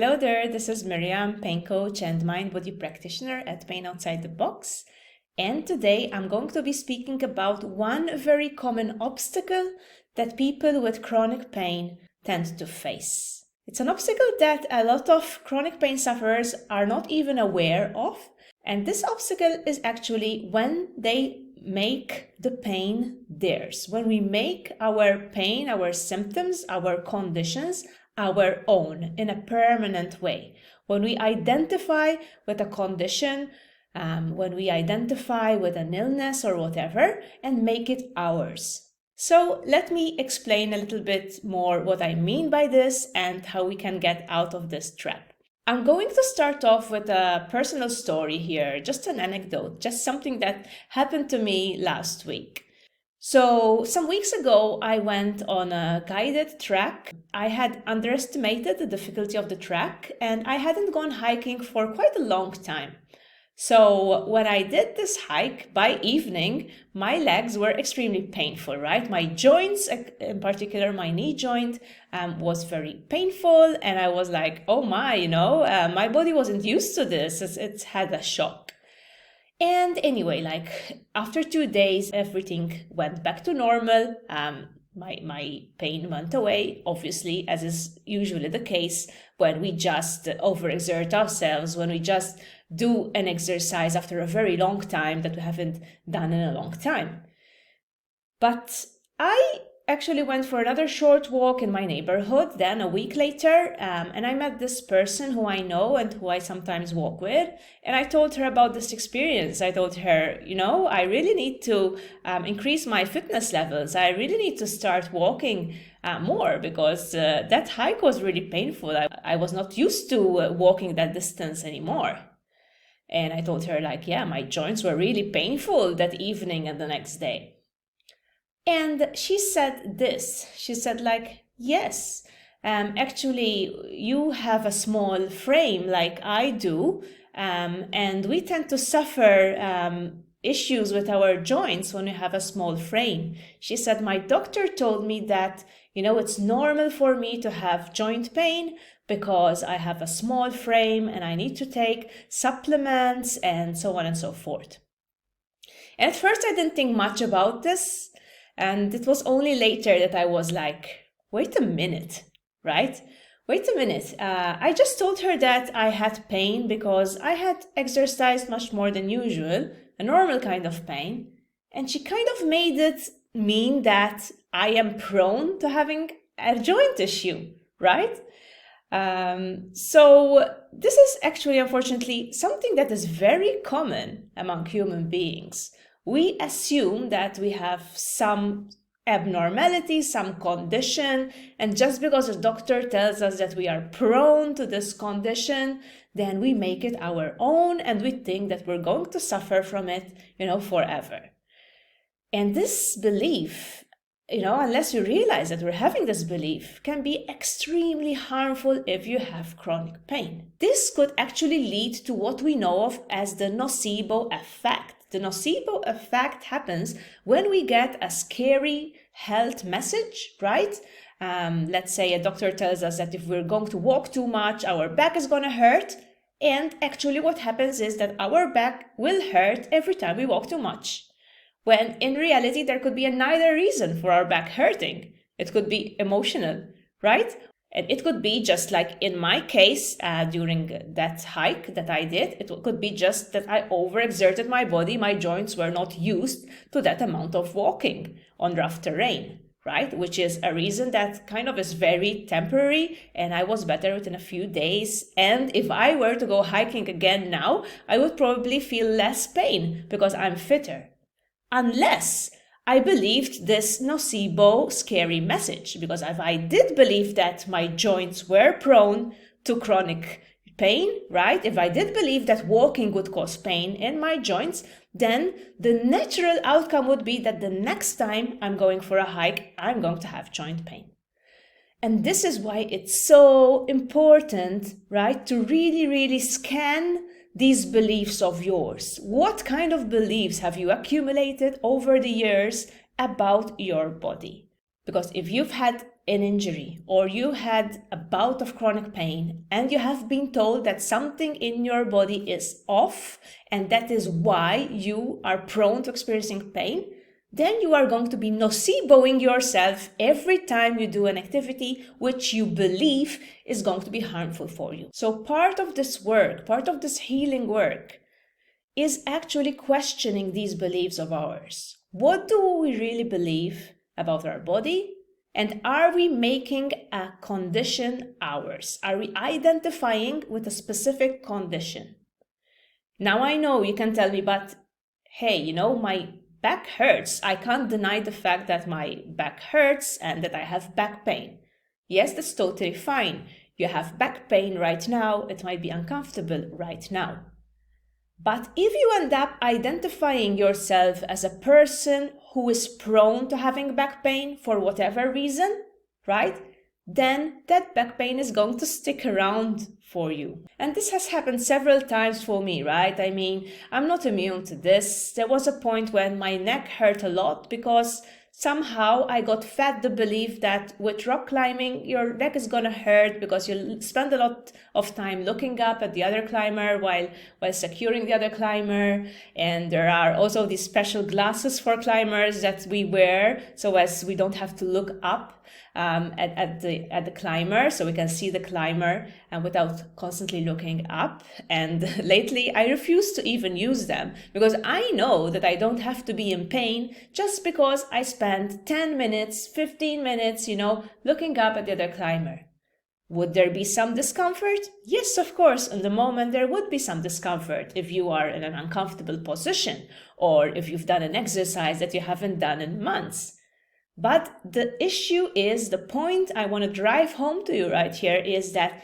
Hello there, this is Miriam, pain coach and mind body practitioner at Pain Outside the Box. And today I'm going to be speaking about one very common obstacle that people with chronic pain tend to face. It's an obstacle that a lot of chronic pain sufferers are not even aware of. And this obstacle is actually when they make the pain theirs. When we make our pain, our symptoms, our conditions our own in a permanent way. When we identify with a condition, when we identify with an illness or whatever, and make it ours. So let me explain a little bit more what I mean by this and how we can get out of this trap. I'm going to start off with a personal story here, just an anecdote, just something that happened to me last week. So some weeks ago, I went on a guided trek. I had underestimated the difficulty of the trek and I hadn't gone hiking for quite a long time. So when I did this hike, by evening, my legs were extremely painful, right? My joints, in particular my knee joint, was very painful. And I was like, oh my, my body wasn't used to this. It's had a shock. And anyway, after 2 days, everything went back to normal. My pain went away, obviously, as is usually the case when we just overexert ourselves, when we just do an exercise after a very long time that we haven't done in a long time. But I actually went for another short walk in my neighborhood then a week later, and I met this person who I know and who I sometimes walk with, and I told her about this experience. I told her, I really need to increase my fitness levels. I really need to start walking more because that hike was really painful. I was not used to walking that distance anymore. And I told her my joints were really painful that evening and the next day. And she said this, she said yes, actually you have a small frame like I do, and we tend to suffer issues with our joints when we have a small frame. She said, my doctor told me that, it's normal for me to have joint pain because I have a small frame and I need to take supplements and so on and so forth. And at first I didn't think much about this. And it was only later that I was like, wait a minute, right? Wait a minute. I just told her that I had pain because I had exercised much more than usual, a normal kind of pain. And she kind of made it mean that I am prone to having a joint issue, right? So this is actually, unfortunately, something that is very common among human beings. We assume that we have some abnormality, some condition, and just because a doctor tells us that we are prone to this condition, then we make it our own and we think that we're going to suffer from it, forever. And this belief, unless you realize that we're having this belief, can be extremely harmful if you have chronic pain. This could actually lead to what we know of as the nocebo effect. The nocebo effect happens when we get a scary health message, right? Let's say a doctor tells us that if we're going to walk too much, our back is going to hurt. And actually what happens is that our back will hurt every time we walk too much. When in reality, there could be another reason for our back hurting. It could be emotional, right? And it could be just like in my case, during that hike that I did, it could be just that I overexerted my body. My joints were not used to that amount of walking on rough terrain, right? Which is a reason that kind of is very temporary, and I was better within a few days. And if I were to go hiking again now, I would probably feel less pain because I'm fitter. Unless I believed this nocebo scary message, because if I did believe that my joints were prone to chronic pain, right? If I did believe that walking would cause pain in my joints, then the natural outcome would be that the next time I'm going for a hike, I'm going to have joint pain. And this is why it's so important, right, to really, really scan these beliefs of yours. What kind of beliefs have you accumulated over the years about your body? Because if you've had an injury or you had a bout of chronic pain and you have been told that something in your body is off and that is why you are prone to experiencing pain, then you are going to be noceboing yourself every time you do an activity which you believe is going to be harmful for you. So part of this work, part of this healing work, is actually questioning these beliefs of ours. What do we really believe about our body? And are we making a condition ours? Are we identifying with a specific condition? Now I know you can tell me, but hey, my back hurts. I can't deny the fact that my back hurts and that I have back pain. Yes, that's totally fine. You have back pain right now. It might be uncomfortable right now. But if you end up identifying yourself as a person who is prone to having back pain for whatever reason, right? Then that back pain is going to stick around for you. And this has happened several times for me, right? I mean, I'm not immune to this. There was a point when my neck hurt a lot because somehow I got fed the belief that with rock climbing, your neck is going to hurt because you spend a lot of time looking up at the other climber while securing the other climber. And there are also these special glasses for climbers that we wear so as we don't have to look up at the climber, so we can see the climber and without constantly looking up. And lately I refuse to even use them because I know that I don't have to be in pain just because I spend 10 minutes, 15 minutes, looking up at the other climber. Would there be some discomfort? Yes, of course. In the moment, there would be some discomfort if you are in an uncomfortable position or if you've done an exercise that you haven't done in months. But the issue is, the point I want to drive home to you right here is that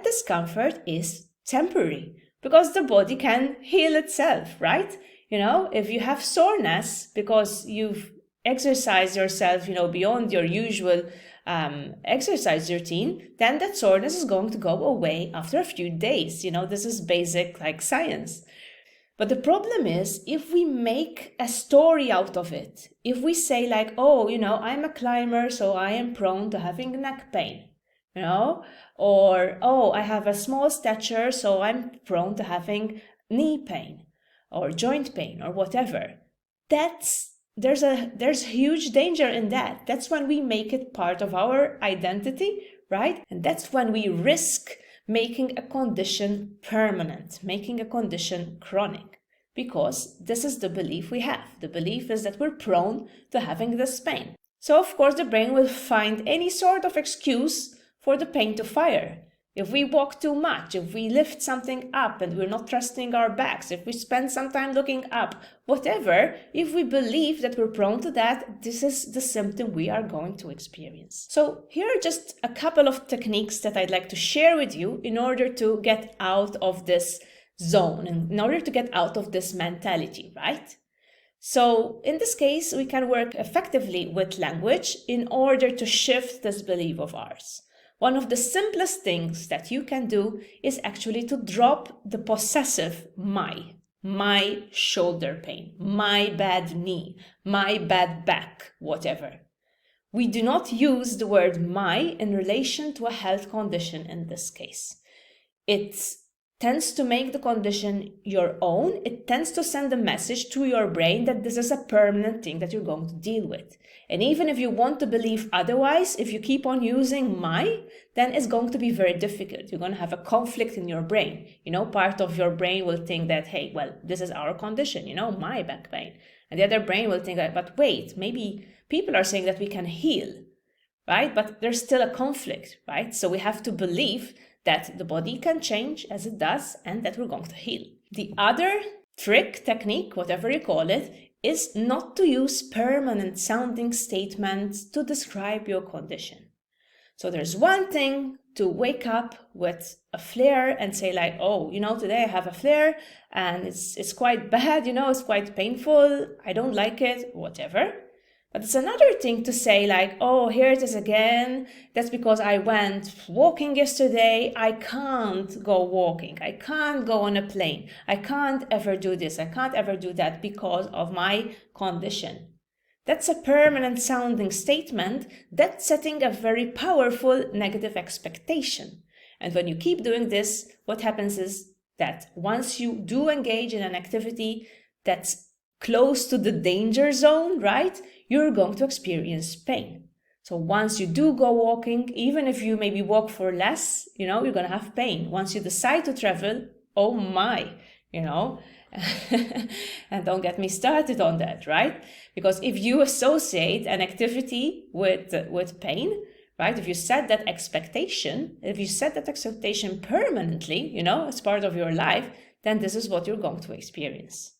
discomfort is temporary because the body can heal itself, right? If you have soreness because you've exercised yourself, beyond your usual exercise routine, then that soreness is going to go away after a few days. This is basic science. But the problem is, if we make a story out of it, if we say I'm a climber, so I am prone to having neck pain, or, I have a small stature, so I'm prone to having knee pain or joint pain or whatever. There's huge danger in that. That's when we make it part of our identity, right? And that's when we risk making a condition permanent, making a condition chronic, because this is the belief we have. The belief is that we're prone to having this pain. So of course the brain will find any sort of excuse for the pain to fire. If we walk too much, if we lift something up and we're not trusting our backs, if we spend some time looking up, whatever, if we believe that we're prone to that, this is the symptom we are going to experience. So here are just a couple of techniques that I'd like to share with you in order to get out of this zone, and in order to get out of this mentality, right? So in this case, we can work effectively with language in order to shift this belief of ours. One of the simplest things that you can do is actually to drop the possessive my shoulder pain, my bad knee, my bad back, whatever. We do not use the word my in relation to a health condition in this case. It tends to make the condition your own. It tends to send a message to your brain that this is a permanent thing that you're going to deal with. And even if you want to believe otherwise, if you keep on using my, then it's going to be very difficult. You're going to have a conflict in your brain. Part of your brain will think that, hey, well, this is our condition, my back pain. And the other brain will think that, but wait, maybe people are saying that we can heal, right? But there's still a conflict, right? So we have to believe that the body can change as it does and that we're going to heal. The other trick, technique, whatever you call it, is not to use permanent sounding statements to describe your condition. So there's one thing to wake up with a flare and say today I have a flare and it's quite bad, it's quite painful, I don't like it, whatever. But it's another thing to say here it is again. That's because I went walking yesterday. I can't go walking. I can't go on a plane. I can't ever do this. I can't ever do that because of my condition. That's a permanent sounding statement that's setting a very powerful negative expectation. And when you keep doing this, what happens is that once you do engage in an activity that's close to the danger zone, right, you're going to experience pain. So once you do go walking, even if you maybe walk for less, you're going to have pain. Once you decide to travel, oh my, and don't get me started on that, right? Because if you associate an activity with pain, right? If you set that expectation permanently, as part of your life, then this is what you're going to experience.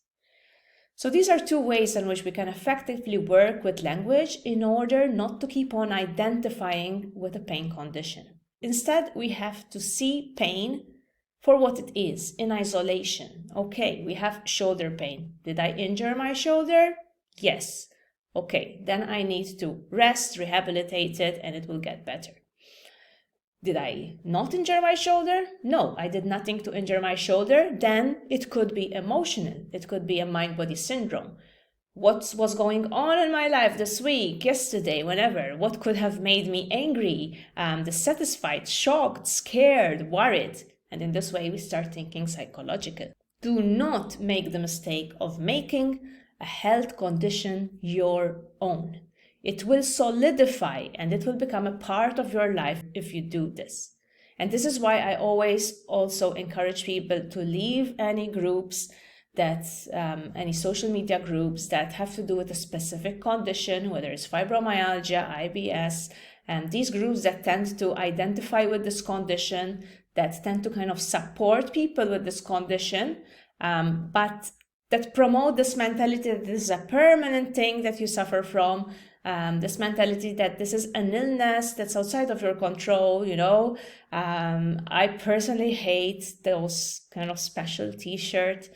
So these are two ways in which we can effectively work with language in order not to keep on identifying with a pain condition. Instead, we have to see pain for what it is, in isolation. Okay, we have shoulder pain. Did I injure my shoulder? Yes. Okay, then I need to rest, rehabilitate it, and it will get better. Did I not injure my shoulder? No, I did nothing to injure my shoulder. Then it could be emotional. It could be a mind-body syndrome. What was going on in my life this week, yesterday, whenever? What could have made me angry, dissatisfied, shocked, scared, worried? And in this way, we start thinking psychological. Do not make the mistake of making a health condition your own. It will solidify and it will become a part of your life if you do this. And this is why I always also encourage people to leave any groups any social media groups that have to do with a specific condition, whether it's fibromyalgia, IBS, and these groups that tend to identify with this condition, that tend to kind of support people with this condition, but that promote this mentality that this is a permanent thing that you suffer from, this mentality that this is an illness that's outside of your control, I personally hate those kind of special t-shirts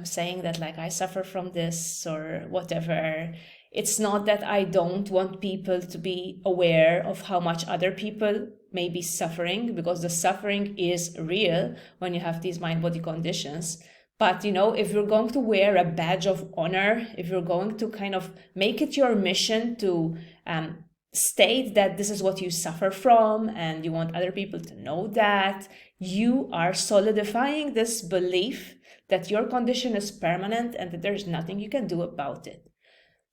saying that like I suffer from this or whatever. It's not that I don't want people to be aware of how much other people may be suffering, because the suffering is real when you have these mind-body conditions. But, if you're going to wear a badge of honor, if you're going to kind of make it your mission to state that this is what you suffer from and you want other people to know that, you are solidifying this belief that your condition is permanent and that there's nothing you can do about it.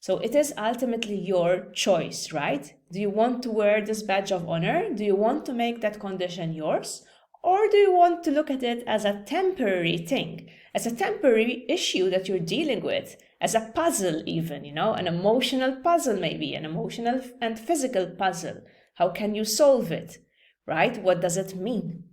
So it is ultimately your choice, right? Do you want to wear this badge of honor? Do you want to make that condition yours? Or do you want to look at it as a temporary thing, as a temporary issue that you're dealing with, as a puzzle even, an emotional puzzle maybe, an emotional and physical puzzle? How can you solve it, right? What does it mean?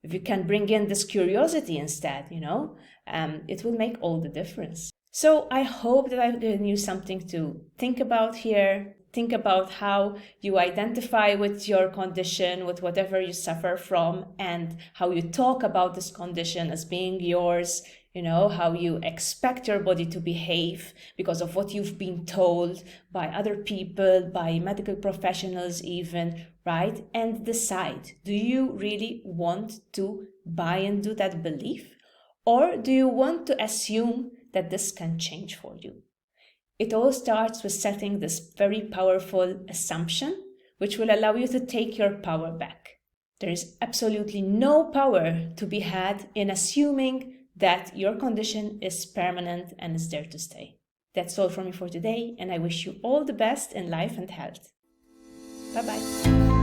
If you can bring in this curiosity instead, it will make all the difference. So I hope that I've given you something to think about here. Think about how you identify with your condition, with whatever you suffer from, and how you talk about this condition as being yours, how you expect your body to behave because of what you've been told by other people, by medical professionals even, right? And decide, do you really want to buy into that belief? Or do you want to assume that this can change for you? It all starts with setting this very powerful assumption, which will allow you to take your power back. There is absolutely no power to be had in assuming that your condition is permanent and is there to stay. That's all from me for today, and I wish you all the best in life and health. Bye-bye.